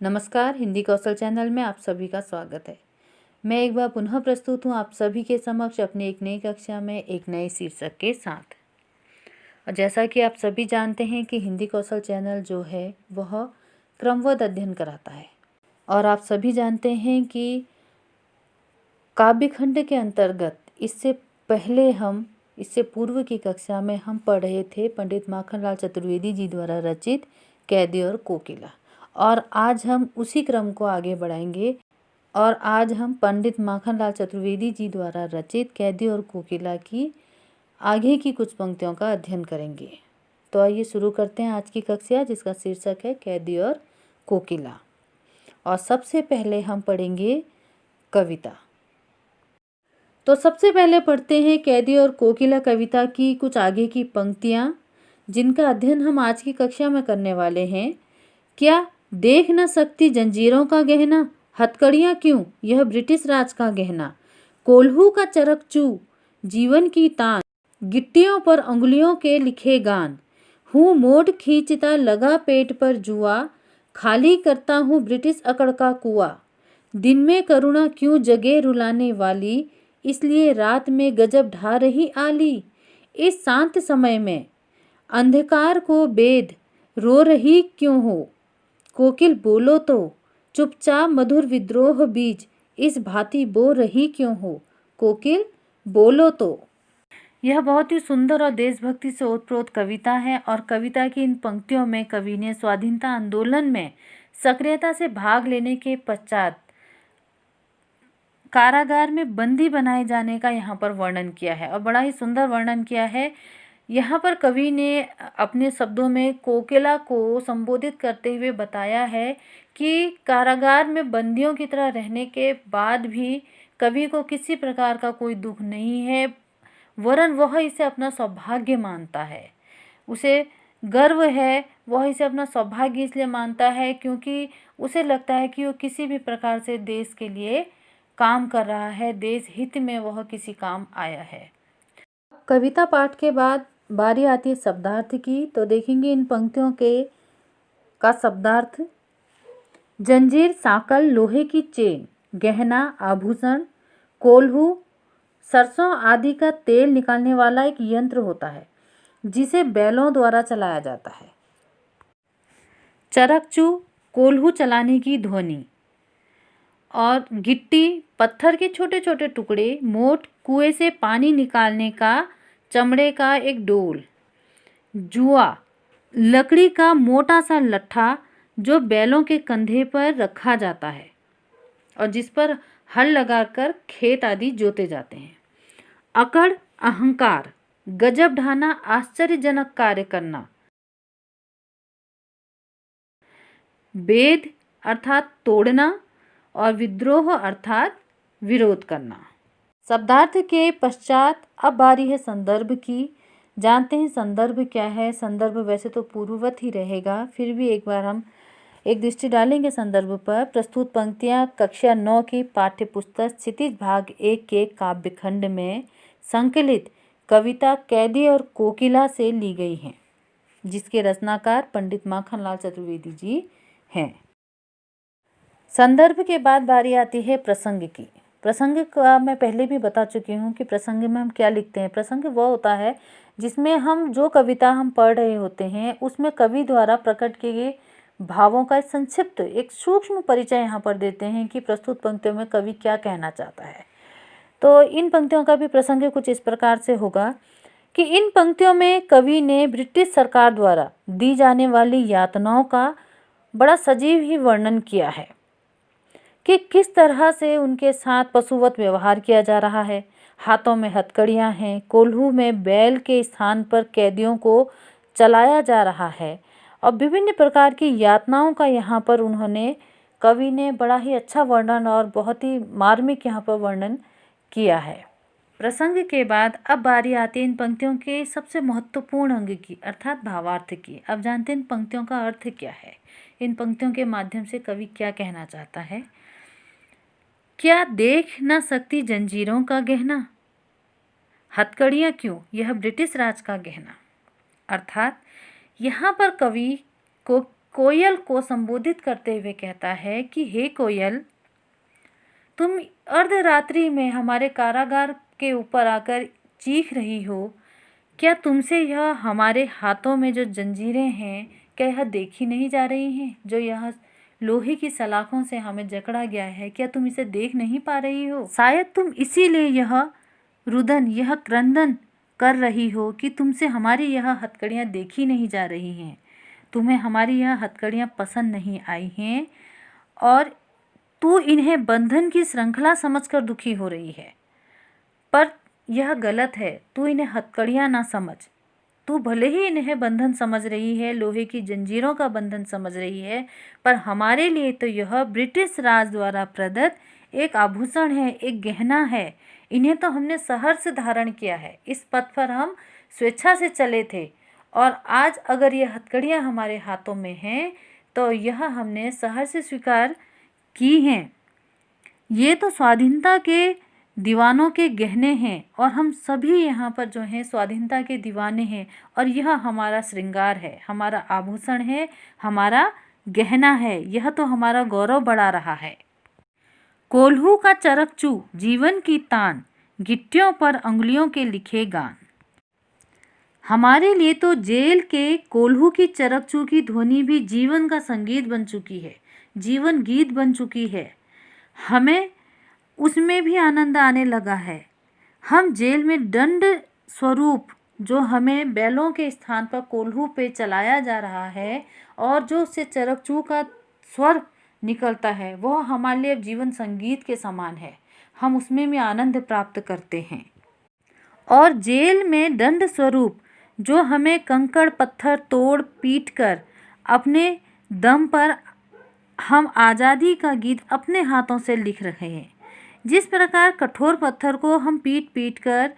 नमस्कार, हिंदी कौशल चैनल में आप सभी का स्वागत है। मैं एक बार पुनः प्रस्तुत हूँ आप सभी के समक्ष अपनी एक नई कक्षा में एक नए शीर्षक के साथ। और जैसा कि आप सभी जानते हैं कि हिंदी कौशल चैनल जो है वह क्रमबद्ध अध्ययन कराता है। और आप सभी जानते हैं कि काव्यखंड के अंतर्गत इससे पूर्व की कक्षा में हम पढ़ रहे थे पंडित माखनलाल चतुर्वेदी जी द्वारा रचित कैदी और कोकिला। और आज हम उसी क्रम को आगे बढ़ाएंगे और आज हम पंडित माखनलाल चतुर्वेदी जी द्वारा रचित कैदी और कोकिला की आगे की कुछ पंक्तियों का अध्ययन करेंगे। तो आइए शुरू करते हैं आज की कक्षा, जिसका शीर्षक है कैदी और कोकिला। और सबसे पहले हम पढ़ेंगे कविता। तो सबसे पहले पढ़ते हैं कैदी और कोकिला कविता की कुछ आगे की पंक्तियाँ, जिनका अध्ययन हम आज की कक्षा में करने वाले हैं। क्या देख न सकती जंजीरों का गहना, हथकड़ियाँ क्यों यह ब्रिटिश राज का गहना। कोल्हू का चरक चू जीवन की तान, गिट्टियों पर अंगुलियों के लिखे गान। हूँ मोट खींचता लगा पेट पर जुआ, खाली करता हूँ ब्रिटिश अकड़ का कुआ। दिन में करुणा क्यों जगे रुलाने वाली, इसलिए रात में गजब ढा रही आली। इस शांत समय में अंधकार को बेद रो रही क्यों हो। कोकिल बोलो तो चुपचाप मधुर विद्रोह बीज इस भांति बो रही क्यों हो। कोकिल बोलो तो। यह बहुत ही सुंदर और देशभक्ति से ओतप्रोत कविता है। और कविता की इन पंक्तियों में कवि ने स्वाधीनता आंदोलन में सक्रियता से भाग लेने के पश्चात कारागार में बंदी बनाए जाने का यहाँ पर वर्णन किया है और बड़ा ही सुंदर वर्णन किया है। यहाँ पर कवि ने अपने शब्दों में कोकिला को संबोधित करते हुए बताया है कि कारागार में बंदियों की तरह रहने के बाद भी कवि को किसी प्रकार का कोई दुख नहीं है, वरन वह इसे अपना सौभाग्य मानता है। उसे गर्व है, वह इसे अपना सौभाग्य इसलिए मानता है क्योंकि उसे लगता है कि वो किसी भी प्रकार से देश के लिए काम कर रहा है, देश हित में वह किसी काम आया है। कविता पाठ के बाद बारी आती है शब्दार्थ की। तो देखेंगे इन पंक्तियों का शब्दार्थ। जंजीर साकल लोहे की चेन, गहना आभूषण, कोल्हू सरसों आदि का तेल निकालने वाला एक यंत्र होता है जिसे बैलों द्वारा चलाया जाता है। चरकचू कोल्हू चलाने की ध्वनि, और गिट्टी पत्थर के छोटे छोटे टुकड़े, मोट कुएं से पानी निकालने का चमड़े का एक डोल। जुआ लकड़ी का मोटा सा लट्ठा जो बैलों के कंधे पर रखा जाता है और जिस पर हल लगाकर खेत आदि जोते जाते हैं। अकड़ अहंकार, गजब ढाना आश्चर्यजनक कार्य करना। बेद अर्थात तोड़ना और विद्रोह अर्थात विरोध करना। शब्दार्थ के पश्चात अब बारी है संदर्भ की। जानते हैं संदर्भ क्या है। संदर्भ वैसे तो पूर्ववत ही रहेगा, फिर भी एक बार हम एक दृष्टि डालेंगे संदर्भ पर। प्रस्तुत पंक्तियां कक्षा 9 की पाठ्यपुस्तक क्षितिज भाग 1 के काव्यखंड में संकलित कविता कैदी और कोकिला से ली गई हैं, जिसके रचनाकार पंडित माखनलाल चतुर्वेदी जी हैं। संदर्भ के बाद बारी आती है प्रसंग की। प्रसंग का मैं पहले भी बता चुकी हूँ कि प्रसंग में हम क्या लिखते हैं। प्रसंग वह होता है जिसमें हम जो कविता हम पढ़ रहे होते हैं उसमें कवि द्वारा प्रकट किए गए भावों का संक्षिप्त एक सूक्ष्म परिचय यहाँ पर देते हैं कि प्रस्तुत पंक्तियों में कवि क्या कहना चाहता है। तो इन पंक्तियों का भी प्रसंग कुछ इस प्रकार से होगा कि इन पंक्तियों में कवि ने ब्रिटिश सरकार द्वारा दी जाने वाली यातनाओं का बड़ा सजीव ही वर्णन किया है कि किस तरह से उनके साथ पशुवत व्यवहार किया जा रहा है। हाथों में हथकड़ियाँ हैं, कोल्हू में बैल के स्थान पर कैदियों को चलाया जा रहा है और विभिन्न प्रकार की यातनाओं का यहाँ पर कवि ने बड़ा ही अच्छा वर्णन और बहुत ही मार्मिक यहाँ पर वर्णन किया है। प्रसंग के बाद अब बारी आती है इन पंक्तियों के सबसे महत्वपूर्ण अंग की, अर्थात भावार्थ की। अब जानते हैं इन पंक्तियों का अर्थ क्या है, इन पंक्तियों के माध्यम से कवि क्या कहना चाहता है। क्या देख न सकती जंजीरों का गहना, हथकड़ियाँ क्यों यह ब्रिटिश राज का गहना। अर्थात यहाँ पर कवि कोयल को संबोधित करते हुए कहता है कि हे कोयल, तुम अर्धरात्रि में हमारे कारागार के ऊपर आकर चीख रही हो। क्या तुमसे यह हमारे हाथों में जो जंजीरें हैं, क्या यह देखी नहीं जा रही हैं? जो यह लोहे की सलाखों से हमें जकड़ा गया है, क्या तुम इसे देख नहीं पा रही हो? शायद तुम इसीलिए यह रुदन, यह क्रंदन कर रही हो कि तुमसे हमारी यह हथकड़ियाँ देखी नहीं जा रही हैं, तुम्हें हमारी यह हथकड़ियाँ पसंद नहीं आई हैं और तू इन्हें बंधन की श्रृंखला समझकर दुखी हो रही है। पर यह गलत है, तू इन्हें हथकड़ियाँ ना समझ। तू भले ही इन्हें बंधन समझ रही है, लोहे की जंजीरों का बंधन समझ रही है, पर हमारे लिए तो यह ब्रिटिश राज द्वारा प्रदत्त एक आभूषण है, एक गहना है। इन्हें तो हमने सहर्ष धारण किया है। इस पथ पर हम स्वेच्छा से चले थे और आज अगर ये हथकड़ियाँ हमारे हाथों में हैं तो यह हमने सहर्ष स्वीकार की हैं। ये तो स्वाधीनता के दीवानों के गहने हैं और हम सभी यहाँ पर जो हैं स्वाधीनता के दीवाने हैं और यह हमारा श्रृंगार है, हमारा आभूषण है, हमारा गहना है। यह तो हमारा गौरव बढ़ा रहा है। कोल्हू का चरकचू जीवन की तान, गिट्टियों पर अंगुलियों के लिखे गान। हमारे लिए तो जेल के कोल्हू की चरकचू की ध्वनि भी जीवन का संगीत बन चुकी है, जीवन गीत बन चुकी है। हमें उसमें भी आनंद आने लगा है। हम जेल में दंड स्वरूप जो हमें बैलों के स्थान पर कोल्हू पे चलाया जा रहा है और जो उससे चरकचू का स्वर निकलता है, वह हमारे लिए जीवन संगीत के समान है। हम उसमें भी आनंद प्राप्त करते हैं। और जेल में दंड स्वरूप जो हमें कंकड़ पत्थर तोड़ पीट कर अपने दम पर हम आज़ादी का गीत अपने हाथों से लिख रहे हैं। जिस प्रकार कठोर पत्थर को हम पीट पीट कर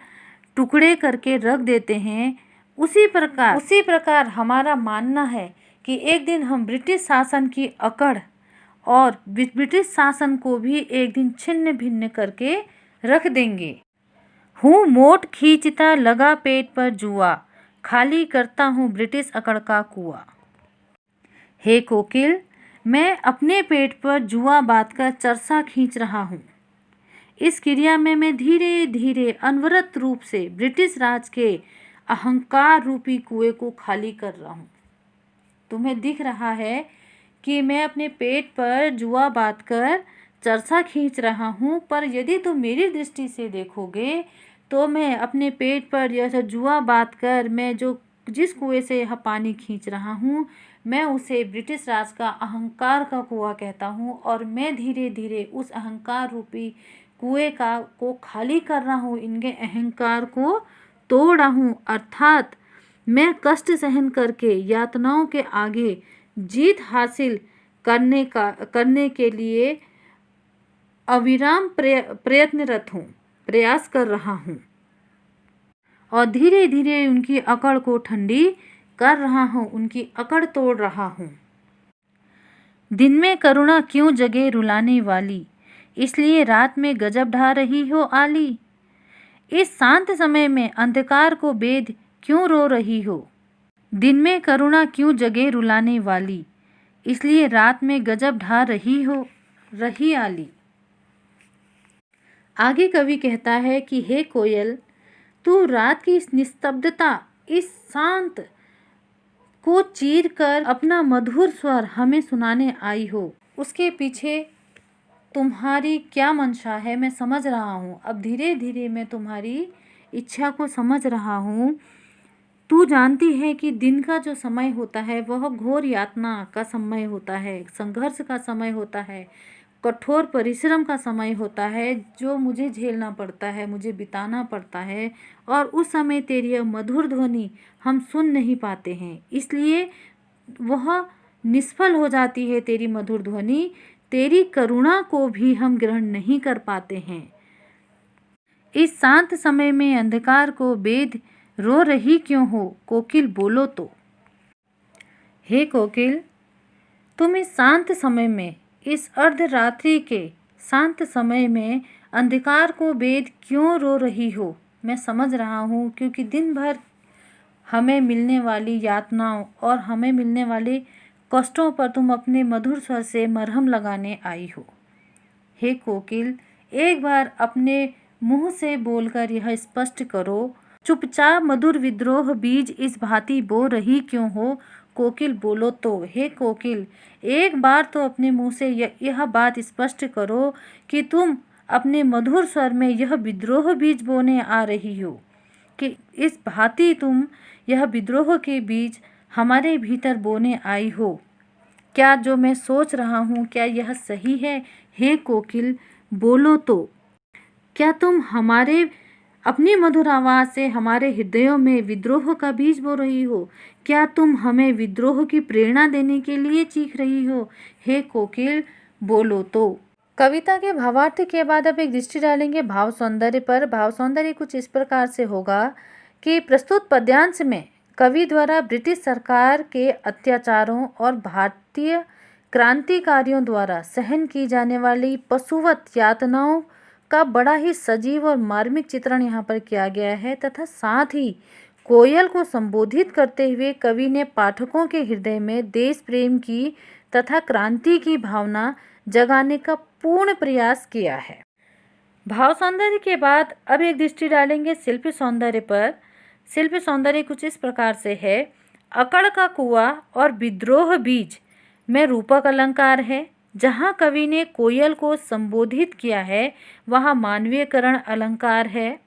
टुकड़े करके रख देते हैं, उसी प्रकार हमारा मानना है कि एक दिन हम ब्रिटिश शासन की अकड़ और ब्रिटिश शासन को भी एक दिन छिन्न भिन्न करके रख देंगे। हूँ मोट खींचता लगा पेट पर जुआ, खाली करता हूँ ब्रिटिश अकड़ का कुआं। हे कोकिल, मैं अपने पेट पर जुआ बांधकर चरसा खींच रहा हूँ। इस क्रिया में मैं धीरे धीरे अनवरत रूप से ब्रिटिश राज के अहंकार रूपी कुएं को खाली कर रहा हूँ। तुम्हें दिख रहा है कि मैं अपने पेट पर जुआ बांधकर चरसा खींच रहा हूँ, पर यदि तुम मेरी दृष्टि से देखोगे तो मैं अपने पेट पर यह जुआ बांधकर मैं जिस कुएं से यह पानी खींच रहा हूँ, मैं उसे ब्रिटिश राज का अहंकार का कुआं कहता हूँ और मैं धीरे धीरे उस अहंकार रूपी कुएं को खाली कर रहा हूँ, इनके अहंकार को तोड़ रहा हूँ। अर्थात मैं कष्ट सहन करके यातनाओं के आगे जीत हासिल करने के लिए अविराम प्रयत्नरत हूँ, प्रयास कर रहा हूँ और धीरे धीरे उनकी अकड़ को ठंडी कर रहा हूँ, उनकी अकड़ तोड़ रहा हूँ। दिन में करुणा क्यों जगे रुलाने वाली, इसलिए रात में गजब ढा रही हो आली। इस शांत समय में अंधकार को बेद क्यों रो रही हो। दिन में करुणा क्यों जगे रुलाने वाली, इसलिए रात में गजब ढा रही हो रही आली। आगे कवि कहता है कि हे कोयल, तू रात की इस निस्तब्धता, इस शांत को चीर कर अपना मधुर स्वर हमें सुनाने आई हो। उसके पीछे तुम्हारी क्या मंशा है मैं समझ रहा हूँ। अब धीरे धीरे मैं तुम्हारी इच्छा को समझ रहा हूँ। तू जानती है कि दिन का जो समय होता है वह घोर यातना का समय होता है, संघर्ष का समय होता है, कठोर परिश्रम का समय होता है, जो मुझे झेलना पड़ता है, मुझे बिताना पड़ता है और उस समय तेरी यह मधुर ध्वनि हम सुन नहीं पाते हैं, इसलिए वह निष्फल हो जाती है तेरी मधुर ध्वनि। तेरी करुणा को भी हम ग्रहण नहीं कर पाते हैं। इस शांत समय में अंधकार को बेद रो रही क्यों हो, कोकिल बोलो तो। हे कोकिल, तुम इस शांत समय में, इस अर्धरात्रि के शांत समय में अंधकार को बेद क्यों रो रही हो। मैं समझ रहा हूँ, क्योंकि दिन भर हमें मिलने वाली यातनाओं और हमें मिलने वाले कष्टों पर तुम अपने मधुर स्वर से मरहम लगाने आई हो। हे कोकिल, एक बार अपने मुंह से बोलकर यह स्पष्ट करो, चुपचाप मधुर विद्रोह बीज इस भांति बो रही क्यों हो। कोकिल बोलो तो। हे कोकिल, एक बार तो अपने मुंह से यह बात स्पष्ट करो कि तुम अपने मधुर स्वर में यह विद्रोह बीज बोने आ रही हो, कि इस भांति तुम यह विद्रोह के बीज हमारे भीतर बोने आई हो। क्या जो मैं सोच रहा हूँ, क्या यह सही है? हे कोकिल, बोलो तो। क्या तुम अपनी मधुर आवाज़ से हमारे हृदयों में विद्रोह का बीज बो रही हो? क्या तुम हमें विद्रोह की प्रेरणा देने के लिए चीख रही हो? हे कोकिल, बोलो तो। कविता के भावार्थ के बाद अब एक दृष्टि डालेंगे भाव सौंदर्य पर। भाव सौंदर्य कुछ इस प्रकार से होगा कि प्रस्तुत पद्यांश में कवि द्वारा ब्रिटिश सरकार के अत्याचारों और भारतीय क्रांतिकारियों द्वारा सहन की जाने वाली पशुवत यातनाओं का बड़ा ही सजीव और मार्मिक चित्रण यहाँ पर किया गया है, तथा साथ ही कोयल को संबोधित करते हुए कवि ने पाठकों के हृदय में देश प्रेम की तथा क्रांति की भावना जगाने का पूर्ण प्रयास किया है। भाव सौंदर्य के बाद अब एक दृष्टि डालेंगे शिल्प सौंदर्य पर। शिल्प सौंदर्य कुछ इस प्रकार से है। अकड़ का कुआं और विद्रोह बीज में रूपक अलंकार है। जहाँ कवि ने कोयल को संबोधित किया है वहाँ मानवीयकरण अलंकार है।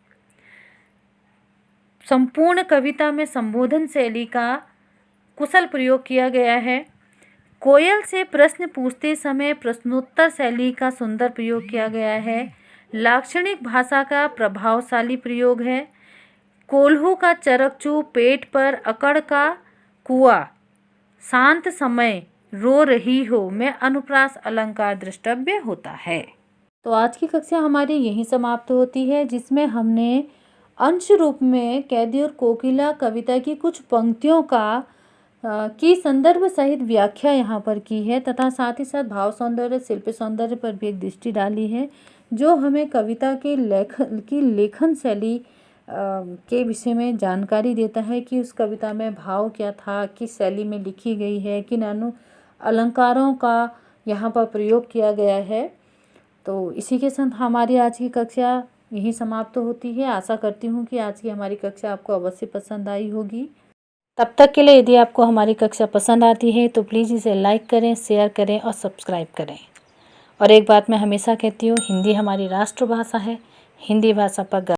संपूर्ण कविता में संबोधन शैली का कुशल प्रयोग किया गया है। कोयल से प्रश्न पूछते समय प्रश्नोत्तर शैली का सुंदर प्रयोग किया गया है। लाक्षणिक भाषा का प्रभावशाली प्रयोग है। कोल्हू का चरकचू पेट पर अकड़ का कुआं शांत समय रो रही हो में अनुप्रास अलंकार दृष्टव्य होता है। तो आज की कक्षा हमारी यहीं समाप्त होती है, जिसमें हमने अंश रूप में कैदी और कोकिला कविता की कुछ पंक्तियों की संदर्भ सहित व्याख्या यहाँ पर की है, तथा साथ ही साथ भाव सौंदर्य शिल्प सौंदर्य पर भी एक दृष्टि डाली है, जो हमें कविता के लेखन शैली के विषय में जानकारी देता है कि उस कविता में भाव क्या था, किस शैली में लिखी गई है, किन अलंकारों का यहाँ पर प्रयोग किया गया है। तो इसी के साथ हमारी आज की कक्षा यहीं समाप्त होती है। आशा करती हूँ कि आज की हमारी कक्षा आपको अवश्य पसंद आई होगी। तब तक के लिए यदि आपको हमारी कक्षा पसंद आती है तो प्लीज़ इसे लाइक करें, शेयर करें और सब्सक्राइब करें। और एक बात मैं हमेशा कहती हूँ, हिंदी हमारी राष्ट्रभाषा है। हिंदी भाषा पर